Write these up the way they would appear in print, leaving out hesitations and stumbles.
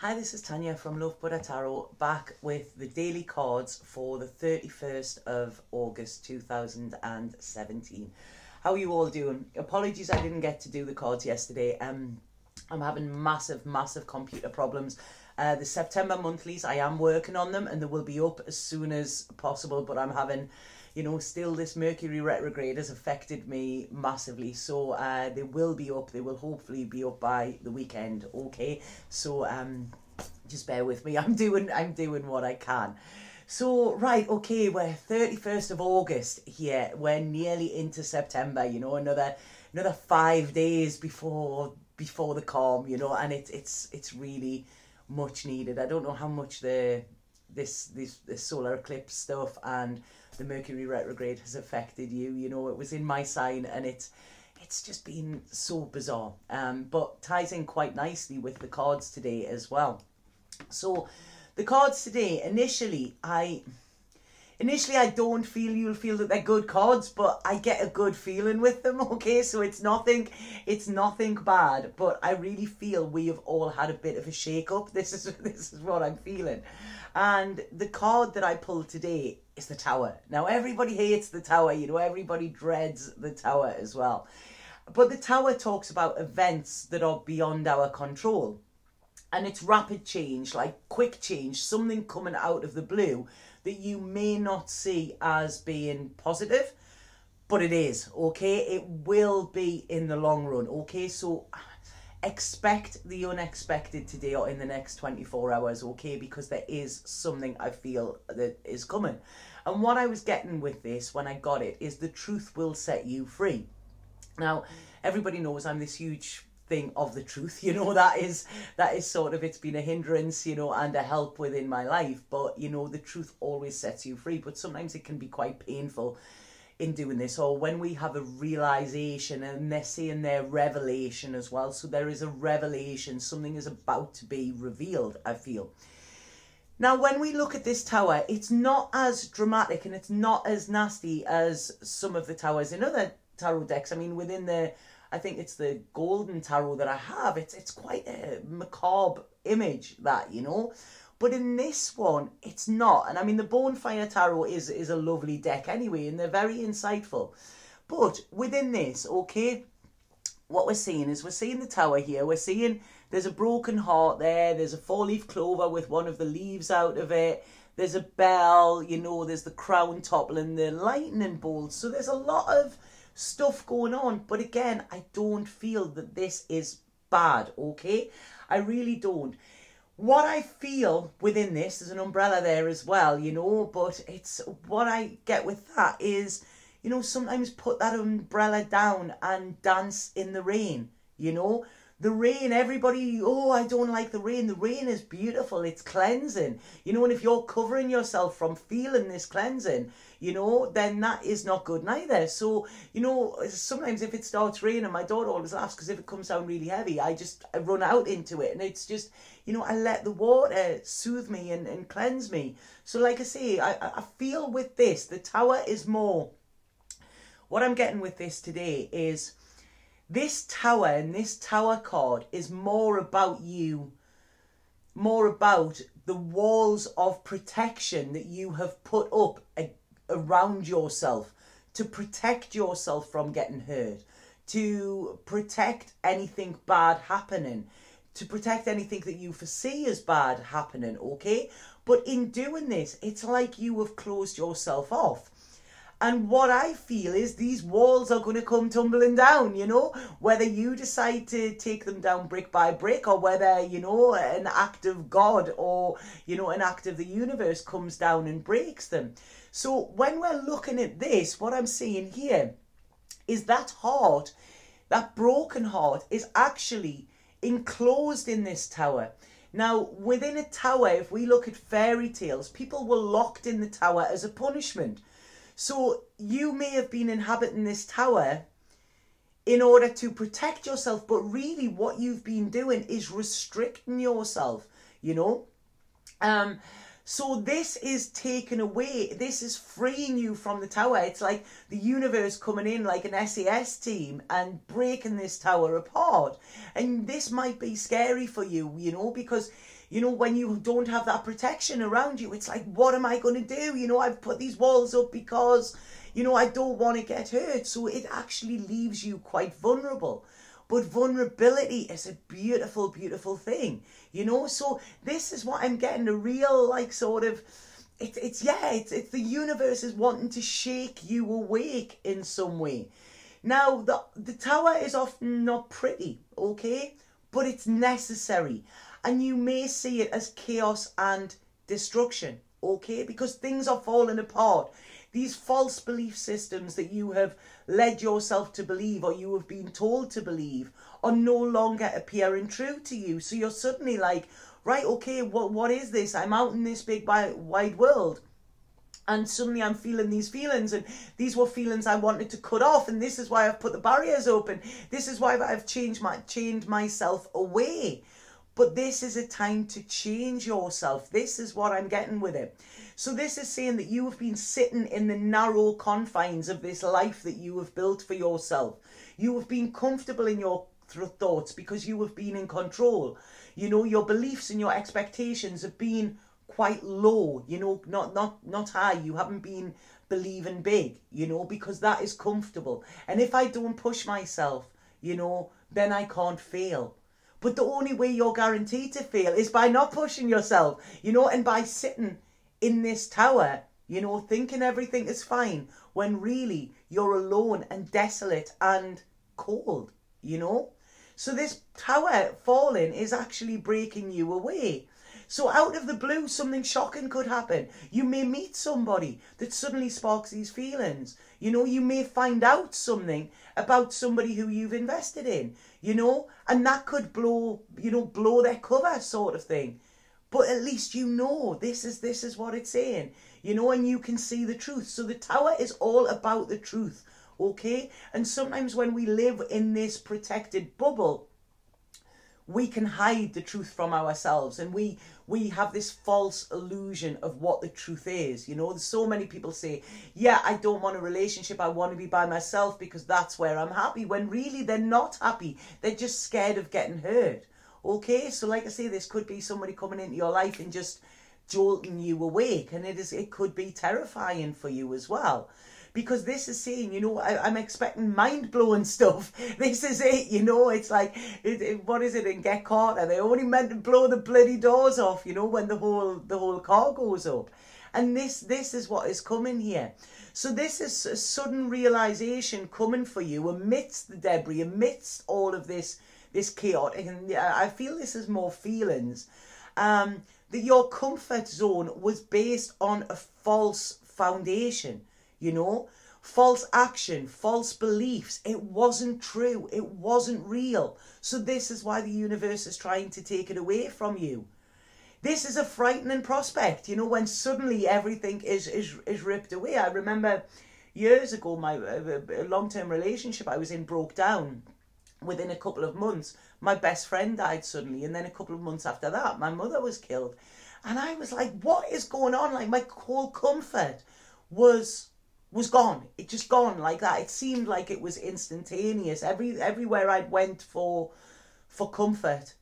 Hi, this is Tanya from Love Buddha Tarot, back with the daily cards for the 31st of August 2017. How are you all doing? Apologies I didn't get to do the cards yesterday. I'm having massive computer problems. The September monthlies, I am working on them and they will be up as soon as possible, but I'm having, still this Mercury retrograde has affected me massively. So they will be up. They will hopefully be up by the weekend. Okay, so just bear with me. I'm doing what I can. So right, okay, we're 31st of August here. We're nearly into September. Another 5 days before the calm. And it's really much needed. I don't know how much this solar eclipse stuff and the Mercury retrograde has affected you. It was in my sign and it's just been so bizarre, but ties in quite nicely with the cards today as well. So the cards today, initially I don't feel you'll feel that they're good cards, but I get a good feeling with them. Okay, so it's nothing bad, but I really feel we have all had a bit of a shake up. This is what I'm feeling. And the card that I pulled today is the Tower. Now everybody hates the Tower, everybody dreads the Tower as well. But the Tower talks about events that are beyond our control. And it's rapid change, like quick change, something coming out of the blue that you may not see as being positive, but it is, okay? It will be in the long run, okay? So expect the unexpected today or in the next 24 hours, okay? Because there is something I feel that is coming. And what I was getting with this when I got it is the truth will set you free. Now, everybody knows I'm this huge thing of the truth, that is sort of, it's been a hindrance, and a help within my life, but the truth always sets you free. But sometimes it can be quite painful in doing this, or when we have a realization, and they're saying their revelation as well. So there is a revelation, something is about to be revealed, I feel. Now, when we look at this Tower, it's not as dramatic and it's not as nasty as some of the towers in other tarot decks. I mean, within I think it's the Golden Tarot that I have, it's quite a macabre image, that, But in this one, it's not. And I mean, the Bonfire Tarot is a lovely deck anyway, and they're very insightful. But within this, okay, what we're seeing is we're seeing the Tower here. We're seeing there's a broken heart there. There's a four-leaf clover with one of the leaves out of it. There's a bell, there's the crown toppling, the lightning bolts. So there's a lot of stuff going on, but again, I don't feel that this is bad, okay? I really don't. What I feel within this, there's an umbrella there as well, but it's what I get with that is, sometimes put that umbrella down and dance in the rain, The rain, everybody, oh, I don't like the rain. The rain is beautiful. It's cleansing. And if you're covering yourself from feeling this cleansing, then that is not good neither. So, sometimes if it starts raining, my daughter always laughs because if it comes down really heavy, I run out into it. And it's just, I let the water soothe me and cleanse me. So like I say, I feel with this, the Tower is more, what I'm getting with this today is, this Tower and this Tower card is more about you, more about the walls of protection that you have put up around yourself to protect yourself from getting hurt, to protect anything bad happening, to protect anything that you foresee as bad happening, okay? But in doing this, it's like you have closed yourself off. And what I feel is these walls are going to come tumbling down, whether you decide to take them down brick by brick or whether, an act of God or, an act of the universe comes down and breaks them. So when we're looking at this, what I'm seeing here is that heart, that broken heart is actually enclosed in this Tower. Now, within a tower, if we look at fairy tales, people were locked in the Tower as a punishment. So you may have been inhabiting this Tower in order to protect yourself, but really what you've been doing is restricting yourself, So this is taken away. This is freeing you from the tower. It's like the universe coming in like an SAS team and breaking this tower apart. And this might be scary for you, you know, because, you know, when you don't have that protection around you, it's like, what am I going to do? You know, I've put these walls up because, you know, I don't want to get hurt. So it actually leaves you quite vulnerable. But vulnerability is a beautiful, beautiful thing, you know. So this is what I'm getting, a real, like, sort of, it's the universe is wanting to shake you awake in some way. Now, the tower is often not pretty, okay, but it's necessary. And you may see it as chaos and destruction, okay, because things are falling apart. These false belief systems that you have led yourself to believe, or you have been told to believe, are no longer appearing true to you. So you're suddenly like, right, okay, what is this? I'm out in this big wide world, and suddenly I'm feeling these feelings, and these were feelings I wanted to cut off, and this is why I've put the barriers open. This is why I've chained myself away. But this is a time to change yourself. This is what I'm getting with it. So this is saying that you have been sitting in the narrow confines of this life that you have built for yourself. You have been comfortable in your thoughts because you have been in control. You know, your beliefs and your expectations have been quite low, you know, not high. You haven't been believing big, you know, because that is comfortable. And if I don't push myself, you know, then I can't fail. But the only way you're guaranteed to fail is by not pushing yourself, you know, and by sitting in this tower, you know, thinking everything is fine when really you're alone and desolate and cold, you know. So this tower falling is actually breaking you away. So out of the blue, something shocking could happen. You may meet somebody that suddenly sparks these feelings. You know, you may find out something about somebody who you've invested in, you know, and that could blow their cover, sort of thing. But at least you know this is what it's saying, you know, and you can see the truth. So the tower is all about the truth, okay? And sometimes when we live in this protected bubble, we can hide the truth from ourselves, and we have this false illusion of what the truth is. You know, so many people say, yeah, I don't want a relationship, I want to be by myself because that's where I'm happy, when really they're not happy. They're just scared of getting hurt. Okay, so like I say, this could be somebody coming into your life and just jolting you awake, and it could be terrifying for you as well. Because this is saying, you know, I'm expecting mind-blowing stuff. This is it, you know. It's like, what is it in Get Carter? They only meant to blow the bloody doors off, you know, when the whole car goes up. And this is what is coming here. So this is a sudden realization coming for you amidst the debris, amidst all of this chaotic. And I feel this is more feelings. That your comfort zone was based on a false foundation. You know, false action, false beliefs. It wasn't true. It wasn't real. So this is why the universe is trying to take it away from you. This is a frightening prospect, you know, when suddenly everything is ripped away. I remember years ago, my long-term relationship I was in broke down. Within a couple of months, my best friend died suddenly. And then a couple of months after that, my mother was killed. And I was like, what is going on? Like, my whole comfort was gone. It just gone like that. It seemed like it was instantaneous. Everywhere I went for comfort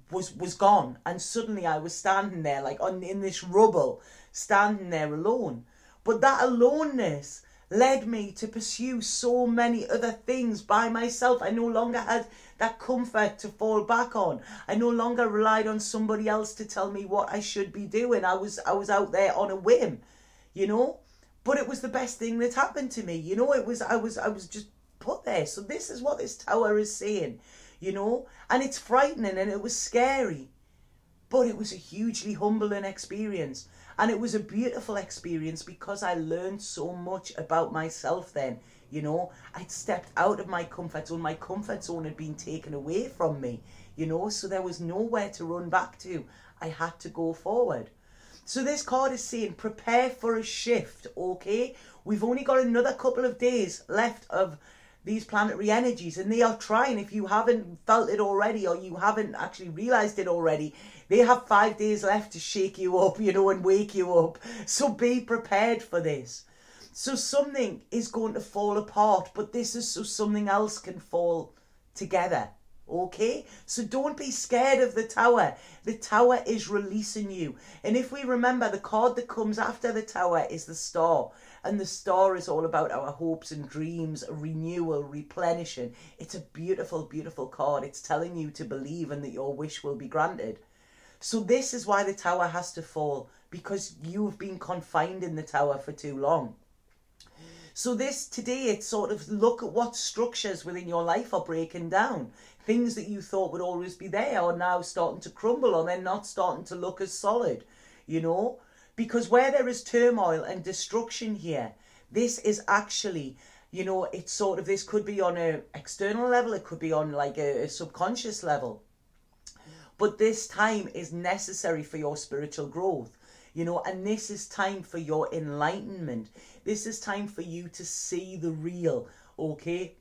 was gone, and suddenly I was standing there like in this rubble, standing there alone. But that aloneness led me to pursue so many other things by myself. I no longer had that comfort to fall back on. I no longer relied on somebody else to tell me what I should be doing. I was out there on a whim, you know. But it was the best thing that happened to me, you know. I was just put there. So this is what this tower is saying, you know. And it's frightening and it was scary. But it was a hugely humbling experience. And it was a beautiful experience because I learned so much about myself then, you know. I'd stepped out of my comfort zone. My comfort zone had been taken away from me, you know. So there was nowhere to run back to. I had to go forward. So this card is saying, prepare for a shift, okay? We've only got another couple of days left of these planetary energies, and they are trying, if you haven't felt it already or you haven't actually realized it already, they have 5 days left to shake you up, you know, and wake you up. So be prepared for this. So something is going to fall apart, but this is so something else can fall together. Okay, so don't be scared of the Tower. The Tower is releasing you. And if we remember, the card that comes after the Tower is the Star. And the Star is all about our hopes and dreams, renewal, replenishing. It's a beautiful, beautiful card. It's telling you to believe and that your wish will be granted. So this is why the Tower has to fall, because you've been confined in the Tower for too long. So this today, it's sort of look at what structures within your life are breaking down. Things that you thought would always be there are now starting to crumble, or they're not starting to look as solid, you know. Because where there is turmoil and destruction here, this is actually, you know, it's sort of, this could be on an external level, it could be on like a subconscious level. But this time is necessary for your spiritual growth, you know, and this is time for your enlightenment. This is time for you to see the real, okay?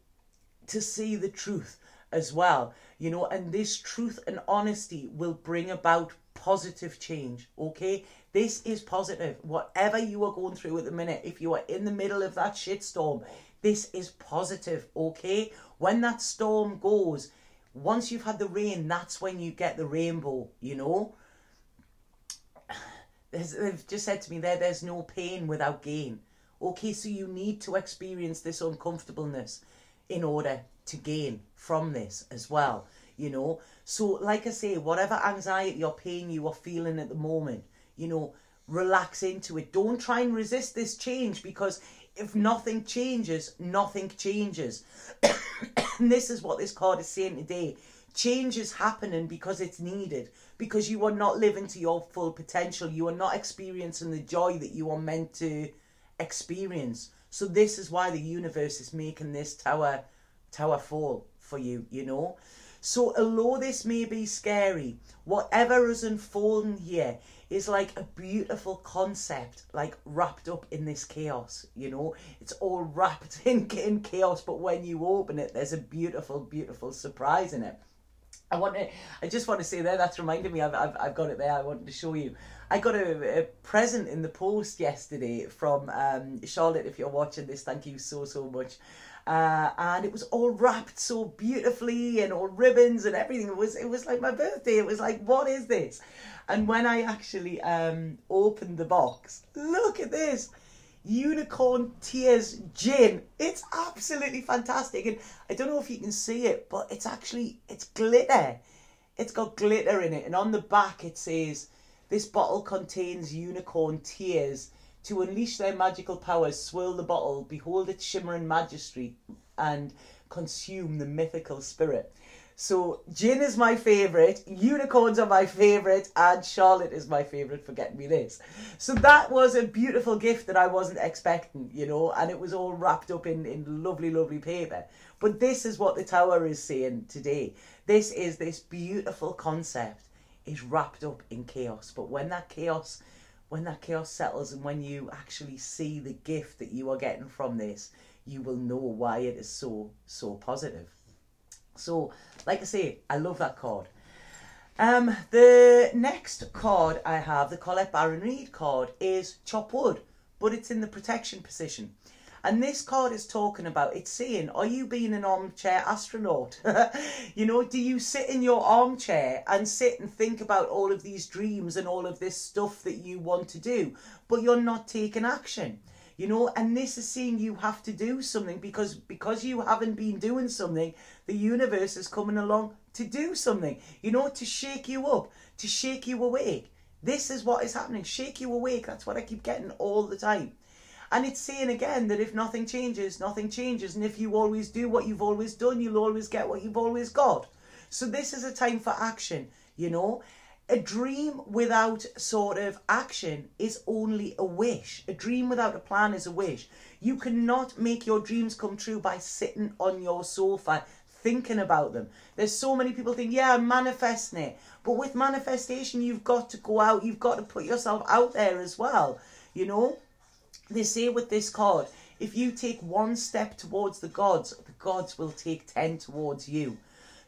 To see the truth as well, you know, and this truth and honesty will bring about positive change, okay? This is positive. Whatever you are going through at the minute, if you are in the middle of that shitstorm, this is positive, okay? When that storm goes, once you've had the rain, that's when you get the rainbow, you know? They've just said to me there's no pain without gain. Okay, so you need to experience this uncomfortableness in order to gain from this as well, you know? So, like I say, whatever anxiety or pain you are feeling at the moment, you know, relax into it. Don't try and resist this change, because if nothing changes, nothing changes. And this is what this card is saying today. Change is happening because it's needed, because you are not living to your full potential. You are not experiencing the joy that you are meant to experience. So this is why the universe is making this tower fall for you, you know. So although this may be scary, whatever is unfolding here is like a beautiful concept, like wrapped up in this chaos, you know. It's all wrapped in chaos, but when you open it, there's a beautiful, beautiful surprise in it. I just want to say there, that's reminded me, I've got it there, I wanted to show you. I got a present in the post yesterday from Charlotte. If you're watching this, thank you so, so much. And it was all wrapped so beautifully and all ribbons and everything. It was like my birthday. It was like, what is this? And when I actually opened the box, look at this. Unicorn Tears Gin. It's absolutely fantastic. And I don't know if you can see it, but it's glitter. It's got glitter in it. And on the back it says, this bottle contains unicorn tears. To unleash their magical powers, swirl the bottle, behold its shimmering majesty, and consume the mythical spirit. So gin is my favourite, unicorns are my favourite, and Charlotte is my favourite for getting me this. So that was a beautiful gift that I wasn't expecting, you know, and it was all wrapped up in lovely, lovely paper. But this is what the Tower is saying today. This beautiful concept is wrapped up in chaos. But when that chaos settles, and when you actually see the gift that you are getting from this, you will know why it is so, so positive. So, like I say, I love that card. The next card I have, the Colette Baron Reid card, is Chop Wood, but it's in the protection position. And this card is talking about, it's saying, are you being an armchair astronaut? You know, do you sit in your armchair and sit and think about all of these dreams and all of this stuff that you want to do, but you're not taking action? You know, and this is saying you have to do something, because you haven't been doing something, the universe is coming along to do something, you know, to shake you up, to shake you awake. This is what is happening, shake you awake. That's what I keep getting all the time. And it's saying again that if nothing changes, nothing changes. And if you always do what you've always done, you'll always get what you've always got. So this is a time for action, you know. A dream without sort of action is only a wish. A dream without a plan is a wish. You cannot make your dreams come true by sitting on your sofa thinking about them. There's so many people think, yeah, I'm manifesting it. But with manifestation, you've got to go out. You've got to put yourself out there as well, you know. They say with this card, If you take one step towards the gods will take 10 towards you.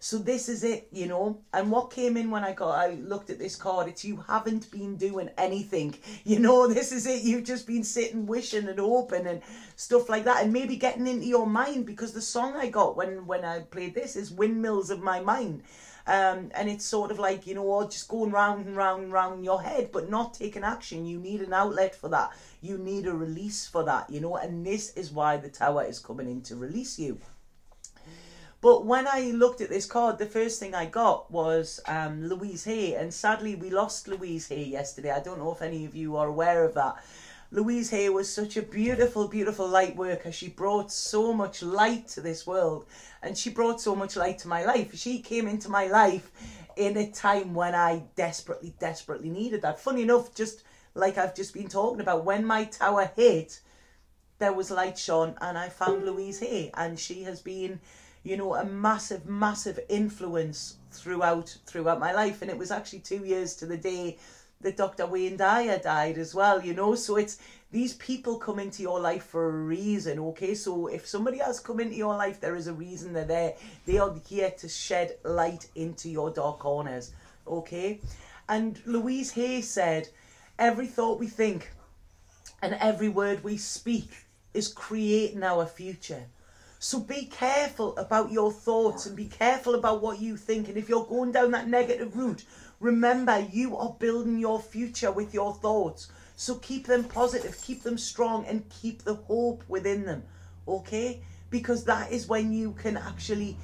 So this is it, you know. And what came in when I looked at this card, it's you haven't been doing anything. You know, this is it. You've just been sitting, wishing and hoping and stuff like that. And maybe getting into your mind, because the song I got when I played this is Windmills of My Mind. And it's sort of like, you know, just going round and round and round in your head, but not taking action. You need an outlet for that. You need a release for that, you know. And this is why the Tower is coming in to release you. But when I looked at this card, the first thing I got was Louise Hay. And sadly, we lost Louise Hay yesterday. I don't know if any of you are aware of that. Louise Hay was such a beautiful, beautiful light worker. She brought so much light to this world. And she brought so much light to my life. She came into my life in a time when I desperately, desperately needed that. Funny enough, just like I've just been talking about, when my tower hit, there was light shone and I found Louise Hay. And she has been, you know, a massive, massive influence throughout my life. And it was actually 2 years to the day that Dr. Im Tanya died as well, you know. So it's, these people come into your life for a reason, okay? So if somebody has come into your life, there is a reason they're there. They are here to shed light into your dark corners, okay? And Louise Hay said, every thought we think and every word we speak is creating our future. So be careful about your thoughts and be careful about what you think. And if you're going down that negative route, remember, you are building your future with your thoughts. So keep them positive, keep them strong, and keep the hope within them, okay? Because that is when you can actually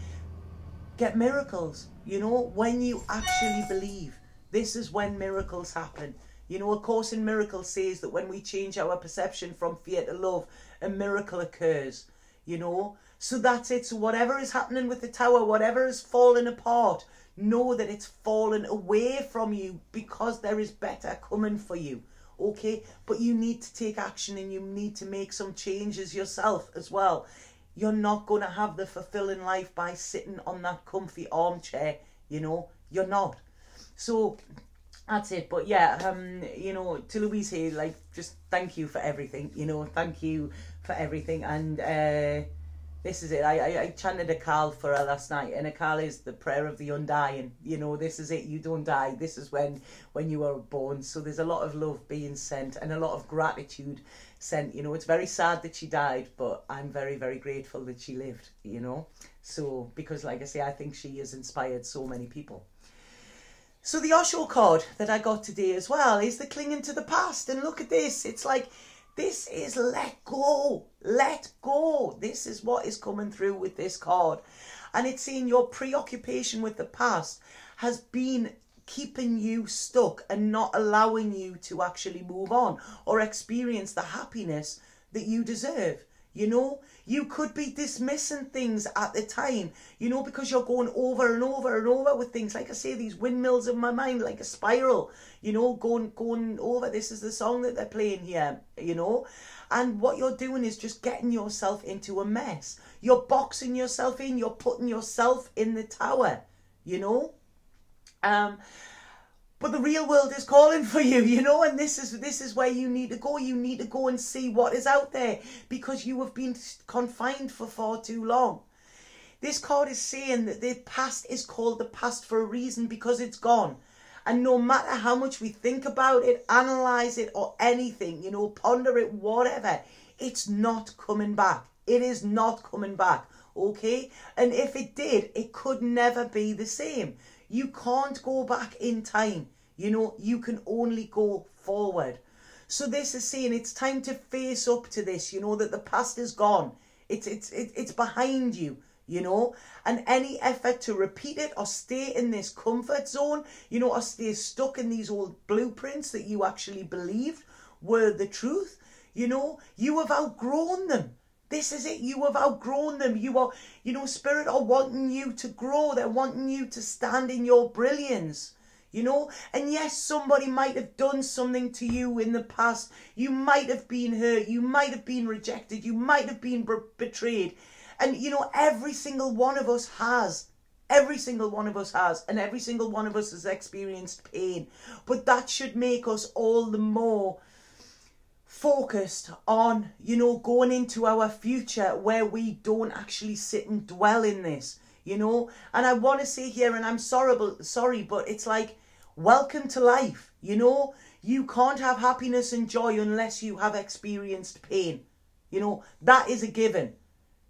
get miracles, you know, when you actually believe. This is when miracles happen. You know, A Course in Miracles says that when we change our perception from fear to love, a miracle occurs, you know. So that's it. So whatever is happening with the tower, whatever is falling apart, know that it's fallen away from you because there is better coming for you, okay? But you need to take action and you need to make some changes yourself as well. You're not going to have the fulfilling life by sitting on that comfy armchair, you know. You're not. So that's it. But yeah, you know, to Louise Hay, like, just thank you for everything, you know. Thank you for everything. And this is it. I chanted a Carl for her last night, and a Carl is the prayer of the undying. You know, this is it. You don't die. This is when you are born. So there's a lot of love being sent and a lot of gratitude sent. You know, it's very sad that she died, but I'm very, very grateful that she lived, you know. So, because like I say, I think she has inspired so many people. So the Osho card that I got today as well is the clinging to the past. And look at this. It's like, this is let go. Let go. This is what is coming through with this card. And it's saying your preoccupation with the past has been keeping you stuck and not allowing you to actually move on or experience the happiness that you deserve. You know, you could be dismissing things at the time, you know, because you're going over and over and over with things. Like I say, these windmills in my mind, like a spiral, you know, going over. This is the song that they're playing here, you know. And what you're doing is just getting yourself into a mess. You're boxing yourself in. You're putting yourself in the tower, you know. But the real world is calling for you, you know, and this is where you need to go. You need to go and see what is out there because you have been confined for far too long. This card is saying that the past is called the past for a reason because it's gone. And no matter how much we think about it, analyze it or anything, you know, ponder it, whatever, it's not coming back. It is not coming back, okay? And if it did, it could never be the same. You can't go back in time. You know, you can only go forward. So this is saying it's time to face up to this, you know, that the past is gone. It's behind you, you know. And any effort to repeat it or stay in this comfort zone, you know, or stay stuck in these old blueprints that you actually believed were the truth, you know, you have outgrown them. This is it. You have outgrown them. You are, you know, Spirit are wanting you to grow. They're wanting you to stand in your brilliance, you know. And yes, somebody might have done something to you in the past. You might have been hurt. You might have been rejected. You might have been betrayed. And, you know, every single one of us has. Every single one of us has. And every single one of us has experienced pain. But that should make us all the more focused on, you know, going into our future where we don't actually sit and dwell in this, you know. And I want to say here, and I'm sorry, but it's like, welcome to life, you know. You can't have happiness and joy unless you have experienced pain, you know. That is a given,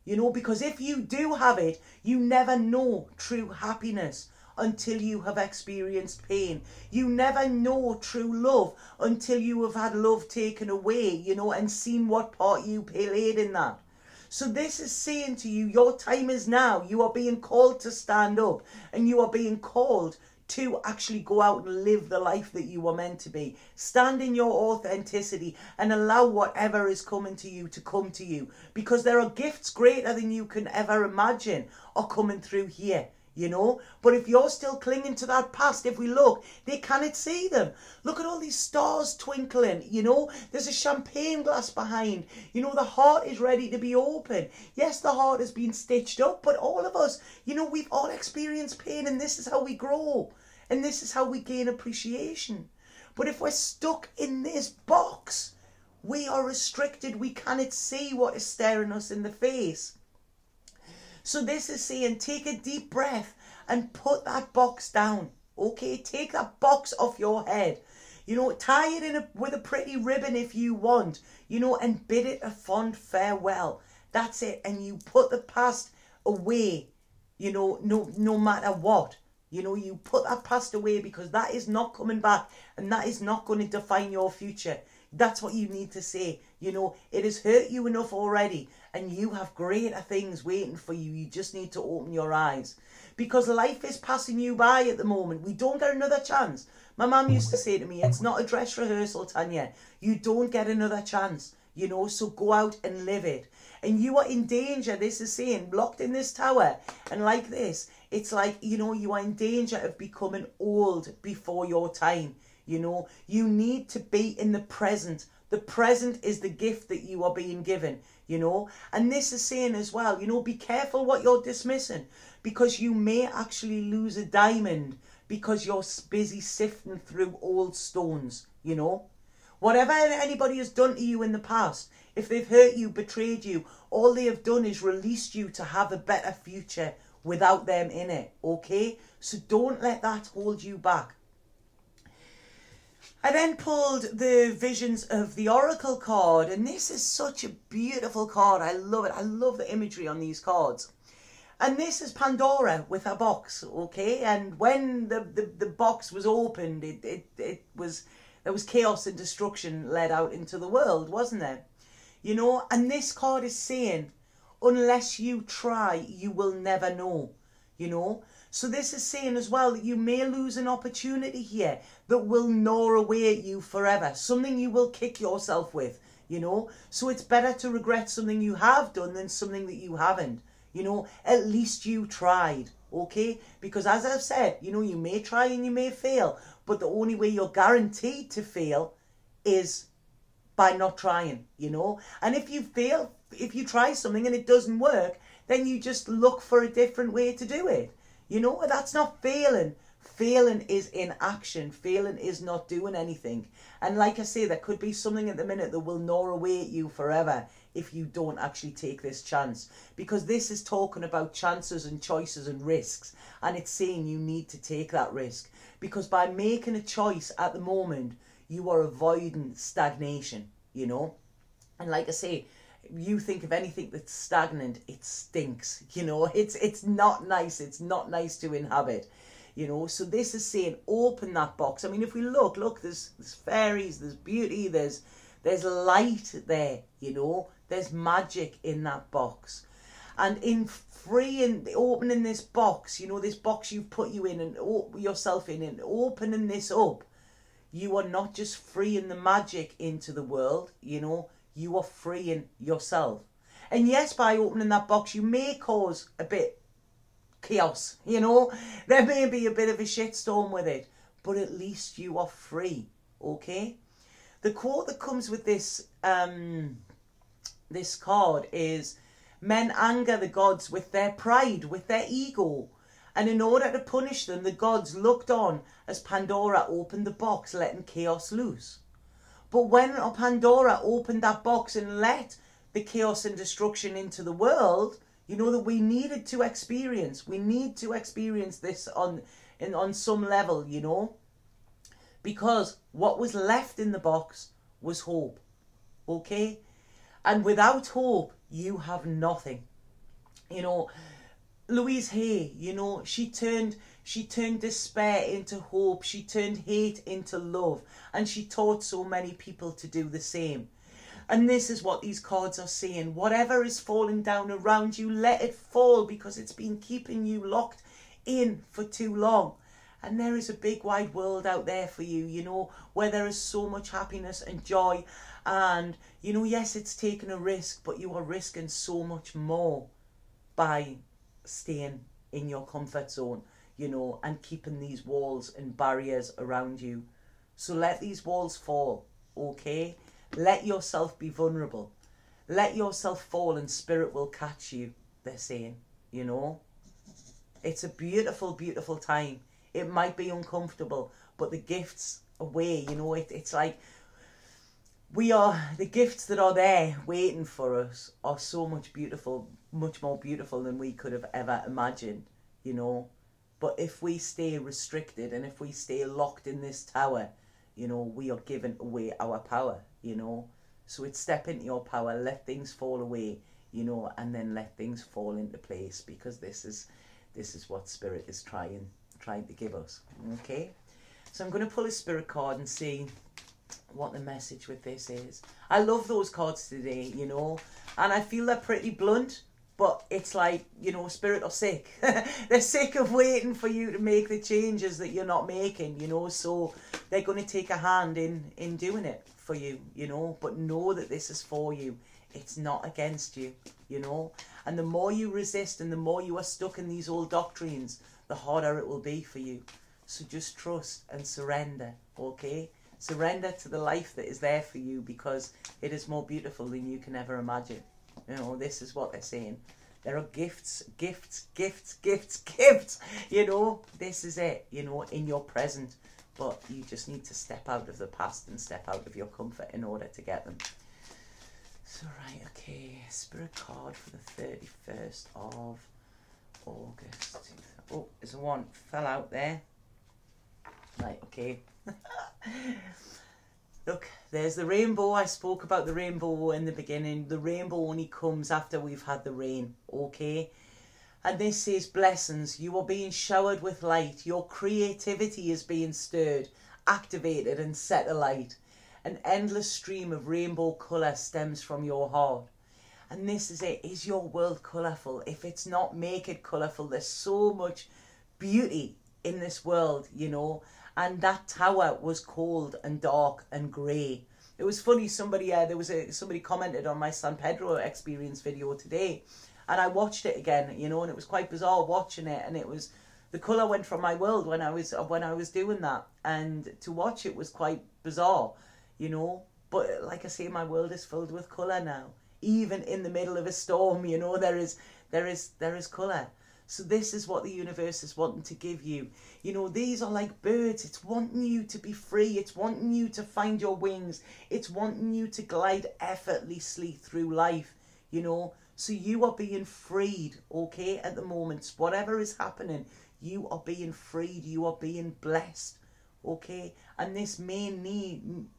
you know, because if you do have it, you never know true happiness until you have experienced pain. You never know true love until you have had love taken away, you know, and seen what part you played in that. So this is saying to you, your time is now. You are being called to stand up, and you are being called to actually go out and live the life that you were meant to be. Stand in your authenticity and allow whatever is coming to you to come to you, because there are gifts greater than you can ever imagine are coming through here, you know. But if you're still clinging to that past, if we look, they cannot see them. Look at all these stars twinkling, you know. There's a champagne glass behind, you know. The heart is ready to be open. Yes, the heart has been stitched up, but all of us, you know, we've all experienced pain, and this is how we grow, and this is how we gain appreciation. But if we're stuck in this box, we are restricted. We cannot see what is staring us in the face. So this is saying, take a deep breath and put that box down, okay? Take that box off your head. You know, tie it with a pretty ribbon if you want, you know, and bid it a fond farewell. That's it. And you put the past away, you know, no matter what. You know, you put that past away, because that is not coming back, and that is not going to define your future. That's what you need to say. You know, it has hurt you enough already, and you have greater things waiting for you. You just need to open your eyes, because life is passing you by at the moment. We don't get another chance. My mum used to say to me, it's not a dress rehearsal, Tanya. You don't get another chance, you know, so go out and live it. And you are in danger, this is saying, locked in this tower, and like this, it's like, you know, you are in danger of becoming old before your time. You know, you need to be in the present. The present is the gift that you are being given, you know. And this is saying as well, you know, be careful what you're dismissing, because you may actually lose a diamond because you're busy sifting through old stones, you know. Whatever anybody has done to you in the past, if they've hurt you, betrayed you, all they have done is released you to have a better future without them in it, okay? So don't let that hold you back. I then pulled the Visions of the Oracle card, and this is such a beautiful card. I love it. I love the imagery on these cards. And this is Pandora with her box, okay? And when the box was opened, there was chaos and destruction led out into the world, wasn't there? You know, and this card is saying, unless you try, you will never know, you know. So this is saying as well that you may lose an opportunity here that will gnaw away at you forever. Something you will kick yourself with, you know. So it's better to regret something you have done than something that you haven't, you know. At least you tried, okay? Because as I've said, you know, you may try and you may fail, but the only way you're guaranteed to fail is by not trying, you know. And if you fail, if you try something and it doesn't work, then you just look for a different way to do it. You know, that's not failing. Failing is inaction. Failing is not doing anything. And like I say, there could be something at the minute that will gnaw away at you forever if you don't actually take this chance. Because this is talking about chances and choices and risks. And it's saying you need to take that risk. Because by making a choice at the moment, you are avoiding stagnation, you know. And like I say, you think of anything that's stagnant, it stinks, you know. It's not nice. It's not nice to inhabit, you know. So this is saying open that box. I mean, if we look, there's fairies, there's beauty, there's light there, you know. There's magic in that box. And in opening this box, you know, this box you've put you in and yourself in, and opening this up, you are not just freeing the magic into the world, you know. You are freeing yourself. And yes, by opening that box, you may cause a bit chaos, you know. There may be a bit of a shitstorm with it, but at least you are free, okay? The quote that comes with this this card is, men anger the gods with their pride, with their ego. And in order to punish them, the gods looked on as Pandora opened the box, letting chaos loose. But when Pandora opened that box and let the chaos and destruction into the world, you know, that we needed to experience. We need to experience this on some level, you know. Because what was left in the box was hope. Okay? And without hope, you have nothing. You know, Louise Hay, you know, she turned despair into hope. She turned hate into love. And she taught so many people to do the same. And this is what these cards are saying. Whatever is falling down around you, let it fall, because it's been keeping you locked in for too long. And there is a big wide world out there for you, you know, where there is so much happiness and joy. And, you know, yes, it's taking a risk, but you are risking so much more by staying in your comfort zone, you know, and keeping these walls and barriers around you. So let these walls fall, okay? Let yourself be vulnerable. Let yourself fall and spirit will catch you, they're saying, you know. It's a beautiful, beautiful time. It might be uncomfortable, but the gifts away, you know, it's like the gifts that are there waiting for us are so much beautiful, much more beautiful than we could have ever imagined, you know. But if we stay restricted and if we stay locked in this tower, you know, we are giving away our power, you know. So it's step into your power, let things fall away, you know, and then let things fall into place, because this is what Spirit is trying to give us, okay? So I'm going to pull a Spirit card and see what the message with this is. I love those cards today, you know, and I feel they're pretty blunt, but it's like, you know, Spirit are sick. They're sick of waiting for you to make the changes that you're not making, you know, so they're going to take a hand in doing it for you, you know, but know that this is for you. It's not against you, you know, and the more you resist and the more you are stuck in these old doctrines, the harder it will be for you. So just trust and surrender, okay? Surrender to the life that is there for you, because it is more beautiful than you can ever imagine. You know, this is what they're saying. There are gifts, gifts, gifts, gifts, gifts. You know, this is it, you know, in your present. But you just need to step out of the past and step out of your comfort in order to get them. So, right, okay. Spirit card for the 31st of August. Oh, there's a one. Fell out there. Right, okay. Look, there's the rainbow. I spoke about the rainbow in the beginning. The rainbow only comes after we've had the rain, okay? And this says blessings. You are being showered with light. Your creativity is being stirred, activated and set alight. An endless stream of rainbow colour stems from your heart. And this is it. Is your world colourful? If it's not, make it colourful. There's so much beauty in this world, you know. And that tower was cold and dark and grey. It was funny, somebody commented on my San Pedro experience video today, and I watched it again, you know, and it was quite bizarre watching it, and it was, the colour went from my world when I was doing that, and to watch it was quite bizarre, you know. But like I say, my world is filled with colour now. Even in the middle of a storm, you know, there is colour. So this is what the universe is wanting to give you. You know, these are like birds. It's wanting you to be free. It's wanting you to find your wings. It's wanting you to glide effortlessly through life, you know. So you are being freed, okay, at the moment. Whatever is happening, you are being freed. You are being blessed, okay. And this may mean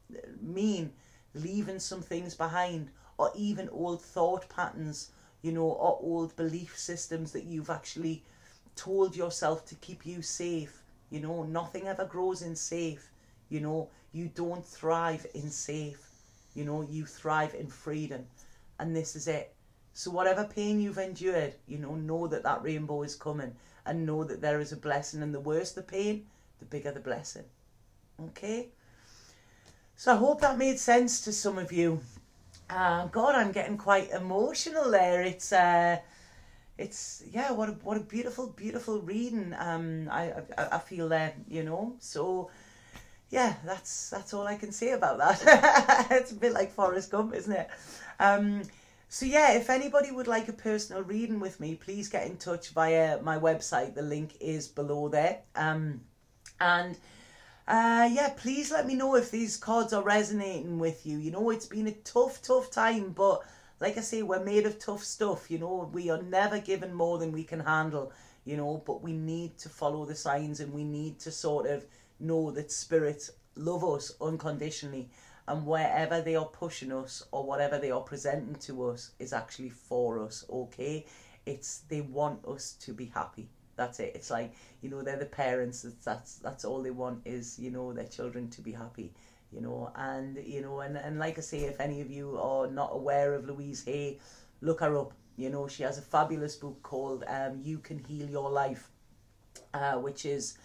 leaving some things behind, or even old thought patterns, you know, or old belief systems that you've actually told yourself to keep you safe. You know, nothing ever grows in safe. You know, you don't thrive in safe. You know, you thrive in freedom. And this is it. So whatever pain you've endured, you know that that rainbow is coming. And know that there is a blessing. And the worse the pain, the bigger the blessing. Okay? So I hope that made sense to some of you. God, I'm getting quite emotional there. It's yeah, what a beautiful reading. I feel there, you know. So yeah, that's all I can say about that. It's a bit like Forrest Gump, isn't it? So yeah, if anybody would like a personal reading with me, please get in touch via my website. The link is below there. And Yeah, please let me know if these cards are resonating with you. You know, it's been a tough time, but like I say, we're made of tough stuff. You know, we are never given more than we can handle, you know, but we need to follow the signs, and we need to sort of know that spirits love us unconditionally, and wherever they are pushing us or whatever they are presenting to us is actually for us, okay? They want us to be happy. That's it. It's like, you know, they're the parents. That's all they want is, you know, their children to be happy, you know. And, you know, and like I say, if any of you are not aware of Louise Hay, look her up. You know, she has a fabulous book called You Can Heal Your Life, which is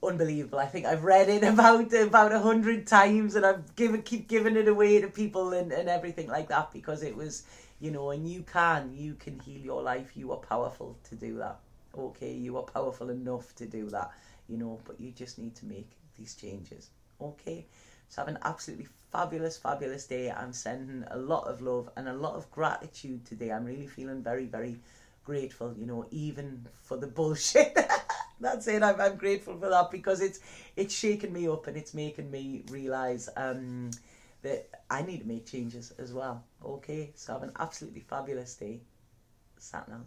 unbelievable. I think I've read it about 100 times, and keep giving it away to people and everything like that, because it was, you know, and you can heal your life. You are powerful to do that. Okay, you are powerful enough to do that, you know, but you just need to make these changes. Okay, so have an absolutely fabulous day. I'm sending a lot of love and a lot of gratitude today. I'm really feeling very grateful, you know, even for the bullshit. That's it. I'm grateful for that, because it's shaking me up, and it's making me realise that I need to make changes as well. Okay, so have an absolutely fabulous day. Sat now.